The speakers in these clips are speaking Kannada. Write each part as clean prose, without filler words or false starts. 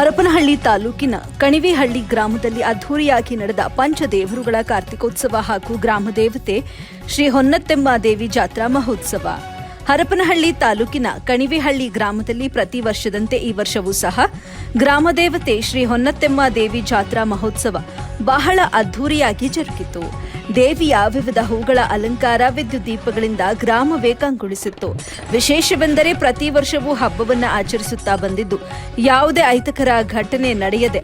ಹರಪನಹಳ್ಳಿ ತಾಲೂಕಿನ ಕಣಿವಿಹಳ್ಳಿ ಗ್ರಾಮದಲ್ಲಿ ಅದ್ಧೂರಿಯಾಗಿ ನಡೆದ ಪಂಚದೇವರುಗಳ ಕಾರ್ತಿಕೋತ್ಸವ ಹಾಗೂ ಗ್ರಾಮದೇವತೆ ಶ್ರೀ ಹೊನ್ನತ್ತೆಮ್ಮ ದೇವಿ ಜಾತ್ರಾ ಮಹೋತ್ಸವ. ಹರಪನಹಳ್ಳಿ ತಾಲೂಕಿನ ಕಣಿವಿಹಳ್ಳಿ ಗ್ರಾಮದಲ್ಲಿ ಪ್ರತಿ ವರ್ಷದಂತೆ ಈ ವರ್ಷವೂ ಸಹ ಗ್ರಾಮದೇವತೆ ಶ್ರೀ ಹೊನ್ನತ್ತೆಮ್ಮ ದೇವಿ ಜಾತ್ರಾ ಮಹೋತ್ಸವ ಬಹಳ ಅದ್ಧೂರಿಯಾಗಿ ಜರುಗಿತು. ದೇವಿಯ ವಿವಿಧ ಹೂಗಳ ಅಲಂಕಾರ, ವಿದ್ಯುತ್ ದೀಪಗಳಿಂದ ಗ್ರಾಮವೇ ಕಂಗೊಳಿಸಿತ್ತು. ವಿಶೇಷವೆಂದರೆ ಪ್ರತಿ ವರ್ಷವೂ ಹಬ್ಬವನ್ನು ಆಚರಿಸುತ್ತಾ ಬಂದಿದ್ದು ಯಾವುದೇ ಅಹಿತಕರ ಘಟನೆ ನಡೆಯದೆ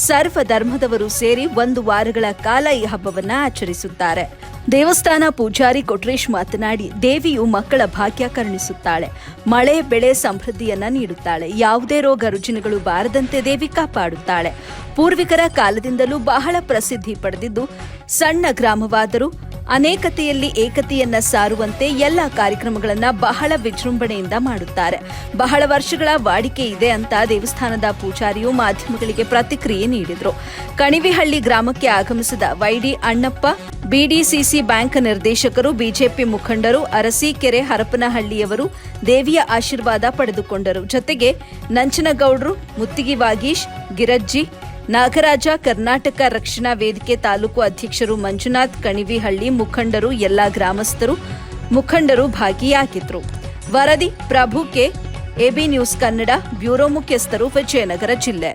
ಸರ್ವ ಧರ್ಮದವರು ಸೇರಿ 1 ವಾರಗಳ ಕಾಲ ಈ ಹಬ್ಬವನ್ನು ಆಚರಿಸುತ್ತಾರೆ. ದೇವಸ್ಥಾನ ಪೂಜಾರಿ ಕೊಟ್ರೇಶ್ ಮಾತನಾಡಿ, ದೇವಿಯು ಮಕ್ಕಳ ಭಾಗ್ಯ ಕರುಣಿಸುತ್ತಾಳೆ, ಮಳೆ ಬೆಳೆ ಸಮೃದ್ಧಿಯನ್ನ ನೀಡುತ್ತಾಳೆ, ಯಾವುದೇ ರೋಗ ರುಜಿನಗಳು ಬಾರದಂತೆ ದೇವಿ ಕಾಪಾಡುತ್ತಾಳೆ. ಪೂರ್ವಿಕರ ಕಾಲದಿಂದಲೂ ಬಹಳ ಪ್ರಸಿದ್ಧಿ ಪಡೆದಿದ್ದು, ಸಣ್ಣ ಗ್ರಾಮವಾದರೂ ಅನೇಕತೆಯಲ್ಲಿ ಏಕತೆಯನ್ನ ಸಾರುವಂತೆ ಎಲ್ಲ ಕಾರ್ಯಕ್ರಮಗಳನ್ನ ಬಹಳ ವಿಜೃಂಭಣೆಯಿಂದ ಮಾಡುತ್ತಾರೆ. ಬಹಳ ವರ್ಷಗಳ ವಾಡಿಕೆ ಇದೆ ಅಂತ ದೇವಸ್ಥಾನದ ಪೂಜಾರಿಯು ಮಾಧ್ಯಮಗಳಿಗೆ ಪ್ರತಿಕ್ರಿಯೆ ನೀಡಿದರು. ಕಣಿವಿಹಳ್ಳಿ ಗ್ರಾಮಕ್ಕೆ ಆಗಮಿಸಿದ ವೈಡಿ ಅಣ್ಣಪ್ಪ, ಬಿಡಿಸಿಸಿ ಬ್ಯಾಂಕ್ ನಿರ್ದೇಶಕರು, ಬಿಜೆಪಿ ಮುಖಂಡರು, ಅರಸೀಕೆರೆ ಹರಪನಹಳ್ಳಿಯವರು ದೇವಿಯ ಆಶೀರ್ವಾದ ಪಡೆದುಕೊಂಡರು. ಜೊತೆಗೆ ನಂಚನಗೌಡರು, ಮುತ್ತಿಗಿ ವಾಗೀಶ್, ಗಿರಜ್ಜಿ, ನಾಗರಾಜ, ಕರ್ನಾಟಕ ರಕ್ಷಣಾ ವೇದಿಕೆ ತಾಲೂಕು ಅಧ್ಯಕ್ಷರು ಮಂಜುನಾಥ್, ಕಣಿವಿಹಳ್ಳಿ ಮುಖಂಡರು, ಎಲ್ಲ ಗ್ರಾಮಸ್ಥರು ಮುಖಂಡರು ಭಾಗಿಯಾಗಿದ್ದರು. ವರದಿ Prabhu K, AB news Kannada, bureau ಮುಖ್ಯಸ್ಥರು, ವಿಜಯನಗರ ಜಿಲ್ಲೆ.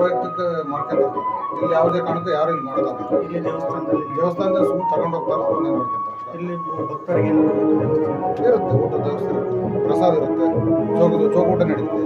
ವೈಯಕ್ತಿಕ ಮಾಡ್ಕೊಂತಾರೆ. ಇಲ್ಲಿ ಯಾವುದೇ ಕಾರಣಕ್ಕೂ ಯಾರು ಇಲ್ಲಿ ಮಾಡೋದಾಗ ದೇವಸ್ಥಾನದಲ್ಲಿ ಸುಮ್ಮನೆ ತಗೊಂಡು ಹೋಗ್ತಾರೆ, ಅವನ್ನೇ ನೋಡ್ಕೊಂತಾರೆ. ಇಲ್ಲಿ ಭಕ್ತರಿಗೆ ಇರುತ್ತೆ, ಊಟದ ವ್ಯವಸ್ಥೆ ಇರುತ್ತೆ, ಪ್ರಸಾದ ಇರುತ್ತೆ, ಚೋಗೂಟ ನಡೀತೆ.